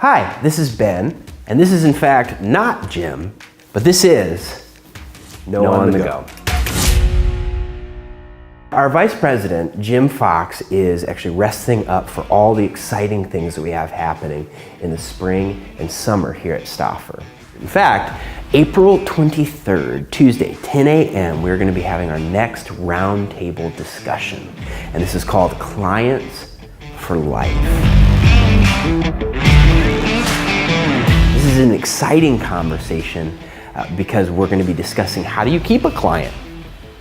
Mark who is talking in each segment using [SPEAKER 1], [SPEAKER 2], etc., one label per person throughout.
[SPEAKER 1] Hi, this is Ben, and this is in fact not Jim, but this is No On The Go. Our Vice President, Jim Fox, is actually resting up for all the exciting things that we have happening in the spring and summer here at Stauffer. In fact, April 23rd, Tuesday, 10 a.m., we're going to be having our next roundtable discussion, and this is called Clients for Life. This is an exciting conversation because we're going to be discussing how do you keep a client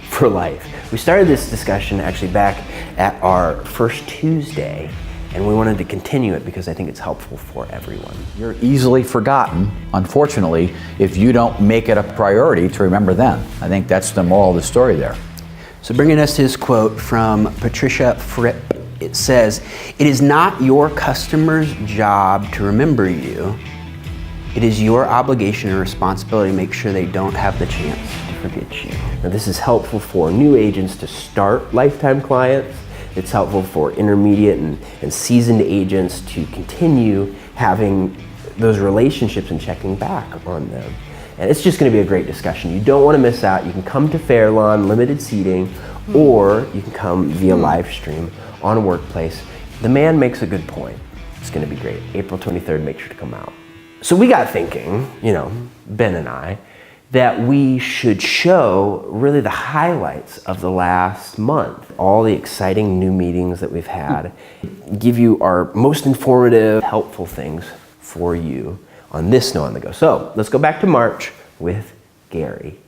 [SPEAKER 1] for life. We started this discussion actually back at our first Tuesday, and we wanted to continue it because I think it's helpful for everyone.
[SPEAKER 2] You're easily forgotten, unfortunately, if you don't make it a priority to remember them. I think that's the moral of the story there.
[SPEAKER 3] So bringing us to this quote from Patricia Fripp, it says, "It is not your customer's job to remember you. It is your obligation and responsibility to make sure they don't have the chance to forget you."
[SPEAKER 1] Now, this is helpful for new agents to start lifetime clients. It's helpful for intermediate and seasoned agents to continue having those relationships and checking back on them. And it's just going to be a great discussion. You don't want to miss out. You can come to Fairlawn, limited seating, or you can come via live stream on Workplace. The man makes a good point. It's going to be great. April 23rd, make sure to come out. So we got thinking, Ben and I, that we should show really the highlights of the last month, all the exciting new meetings that we've had, give you our most informative, helpful things for you on this No On The Go. So let's go back to March with Gary.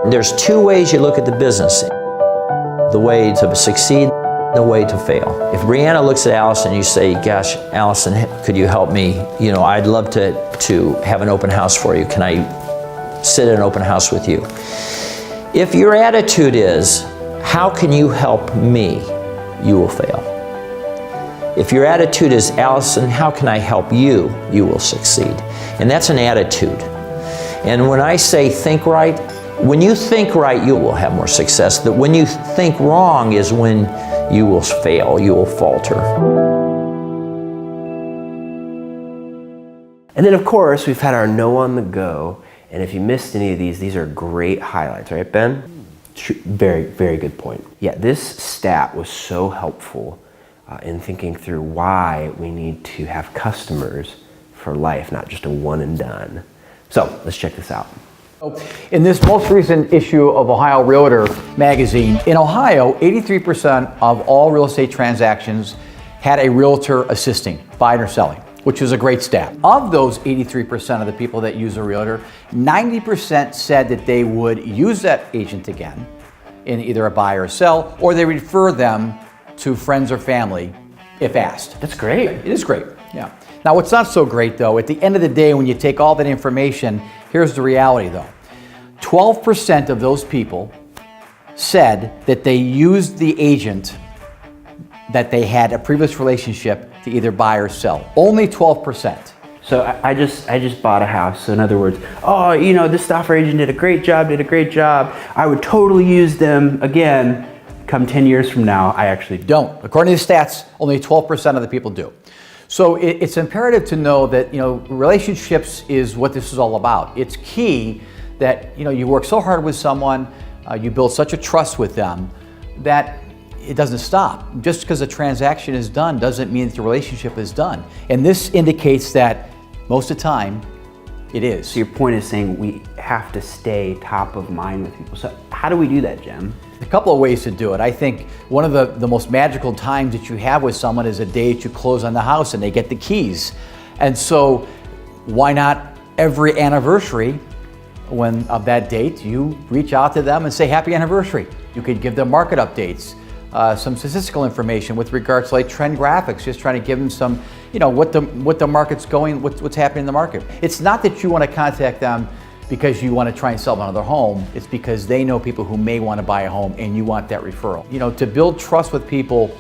[SPEAKER 4] There's two ways you look at the business. The way to succeed, the way to fail. If Brianna looks at Allison and you say, "Gosh, Allison, could you help me? I'd love to have an open house for you. Can I sit at an open house with you?" If your attitude is, "How can you help me?" you will fail. If your attitude is, "Allison, how can I help you?" you will succeed. And that's an attitude. And when I say think right, when you think right, you will have more success. That when you think wrong is when you will fail, you will falter.
[SPEAKER 1] And then of course, we've had our No On The Go, and if you missed any of these are great highlights, right, Ben? Very, very good point. Yeah, this stat was so helpful in thinking through why we need to have customers for life, not just a one and done. So let's check this out.
[SPEAKER 2] In this most recent issue of Ohio Realtor magazine, in Ohio, 83% of all real estate transactions had a realtor assisting, buying or selling, which is a great stat. Of those 83% of the people that use a realtor, 90% said that they would use that agent again in either a buy or sell, or they refer them to friends or family if asked.
[SPEAKER 1] That's great.
[SPEAKER 2] It is great, yeah. Now, what's not so great though, at the end of the day, when you take all that information, here's the reality though. 12% of those people said that they used the agent that they had a previous relationship to either buy or sell. Only 12%.
[SPEAKER 3] So I just bought a house. So in other words, this Stauffer agent did a great job. I would totally use them again. Come 10 years from now, I actually
[SPEAKER 2] don't. According to the stats, only 12% of the people do. So it's imperative to know that relationships is what this is all about. It's key that you work so hard with someone, you build such a trust with them that it doesn't stop. Just because a transaction is done doesn't mean that the relationship is done. And this indicates that most of the time it is.
[SPEAKER 3] So your point is saying we have to stay top of mind with people. So how do we do that, Jim?
[SPEAKER 2] A couple of ways to do it. I think one of the most magical times that you have with someone is the day that you close on the house and they get the keys. And so why not every anniversary of that date, you reach out to them and say happy anniversary. You could give them market updates, some statistical information with regards to like trend graphics, just trying to give them some, what the market's going, what's happening in the market. It's not that you want to contact them because you want to try and sell another home. It's because they know people who may want to buy a home and you want that referral. To build trust with people,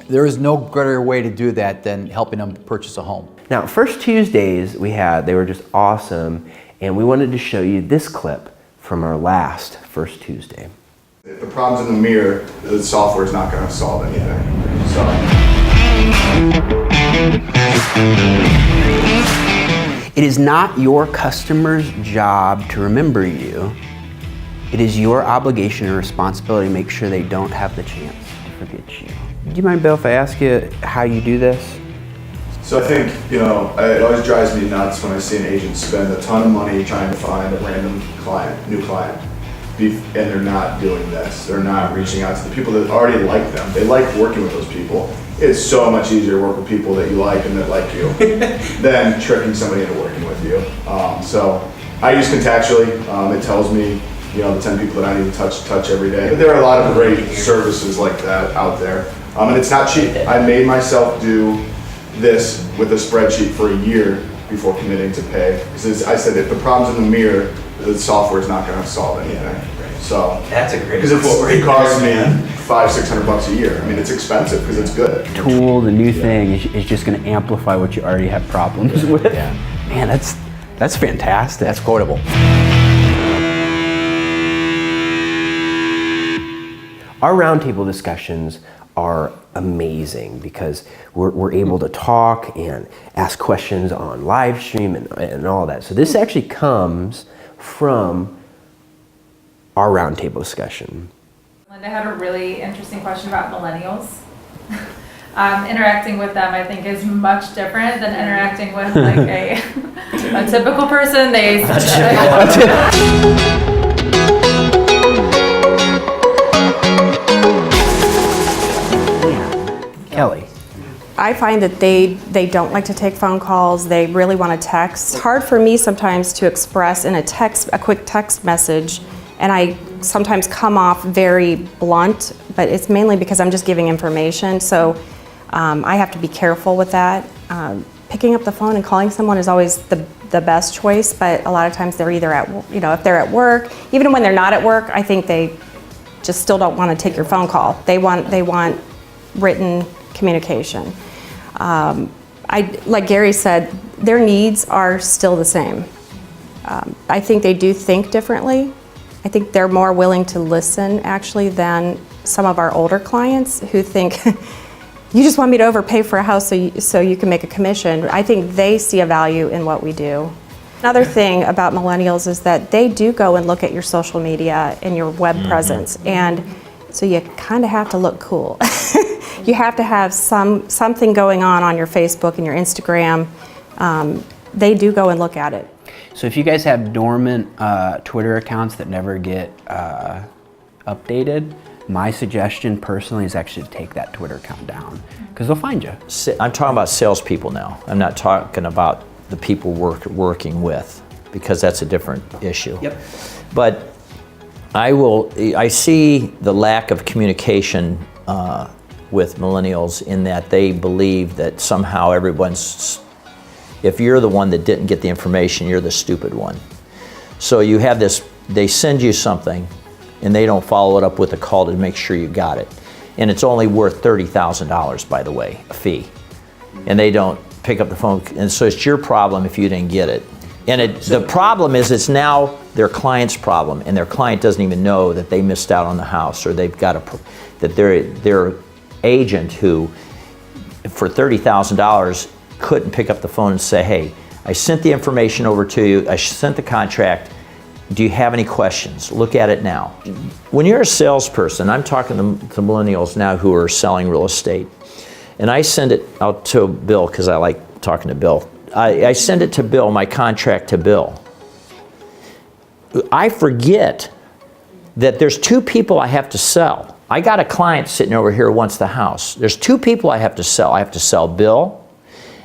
[SPEAKER 2] there is no greater way to do that than helping them purchase a home.
[SPEAKER 1] Now, first Tuesdays they were just awesome, and we wanted to show you this clip from our last First Tuesday.
[SPEAKER 5] If the problem's in the mirror, the software is not going to solve anything. So.
[SPEAKER 3] It is not your customer's job to remember you. It is your obligation and responsibility to make sure they don't have the chance to forget you. Do you mind, Bill, if I ask you how you do this?
[SPEAKER 5] So I think, it always drives me nuts when I see an agent spend a ton of money trying to find a random client, new client, and they're not doing this. They're not reaching out to the people that already like them. They like working with those people. It's so much easier to work with people that you like and that like you than tricking somebody into working with you. So I use Contactually. It tells me, the 10 people that I need to touch every day. But there are a lot of great services like that out there. And it's not cheap. I made myself do this with a spreadsheet for a year before committing to pay. Because I said, if the problem's in the mirror, the software is not going to solve anything. So
[SPEAKER 3] That's a great
[SPEAKER 5] because it costs me $500-600 a year. I mean, it's expensive because it's good.
[SPEAKER 3] Tool, the new thing is just going to amplify what you already have problems with.
[SPEAKER 2] Yeah.
[SPEAKER 3] Man, that's fantastic.
[SPEAKER 2] That's quotable.
[SPEAKER 1] Our roundtable discussions are amazing because we're able to talk and ask questions on live stream and all that. So this actually comes from our roundtable discussion.
[SPEAKER 6] Linda had a really interesting question about millennials. Interacting with them, I think, is much different than interacting with like a typical person.
[SPEAKER 1] Kelly.
[SPEAKER 7] I find that they don't like to take phone calls. They really want to text. It's hard for me sometimes to express in a quick text message, and I sometimes come off very blunt, but it's mainly because I'm just giving information. So I have to be careful with that. Picking up the phone and calling someone is always the best choice, but a lot of times they're either if they're at work, even when they're not at work, I think they just still don't want to take your phone call. They want written communication. Like Gary said, their needs are still the same. I think they do think differently. I think they're more willing to listen actually than some of our older clients who think, you just want me to overpay for a house so you can make a commission. I think they see a value in what we do. Another thing about millennials is that they do go and look at your social media and your web presence, and so you kind of have to look cool. You have to have something going on your Facebook and your Instagram. They do go and look at it.
[SPEAKER 3] So if you guys have dormant Twitter accounts that never get updated, my suggestion personally is actually to take that Twitter account down because they'll find you.
[SPEAKER 4] I'm talking about salespeople now. I'm not talking about the people working with, because that's a different issue.
[SPEAKER 3] Yep.
[SPEAKER 4] But I see the lack of communication with millennials in that they believe that somehow if you're the one that didn't get the information, you're the stupid one. So you have this, they send you something and they don't follow it up with a call to make sure you got it. And it's only worth $30,000, by the way, a fee. And they don't pick up the phone, and so it's your problem if you didn't get it. And the problem is it's now their client's problem, and their client doesn't even know that they missed out on the house, or they've got that their agent who, for $30,000, couldn't pick up the phone and say, hey, I sent the information over to you, I sent the contract, do you have any questions? Look at it now. When you're a salesperson, I'm talking to millennials now who are selling real estate, and I send it out to Bill because I like talking to Bill. I send it to Bill, my contract to Bill. I forget that there's two people I have to sell. I got a client sitting over here who wants the house. There's two people I have to sell. I have to sell Bill,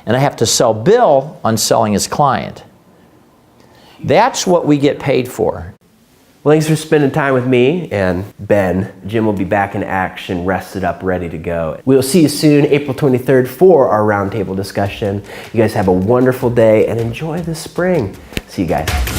[SPEAKER 4] and I have to sell Bill on selling his client. That's what we get paid for.
[SPEAKER 1] Well, thanks for spending time with me and Ben. Jim will be back in action, rested up, ready to go. We'll see you soon, April 23rd, for our roundtable discussion. You guys have a wonderful day and enjoy the spring. See you guys.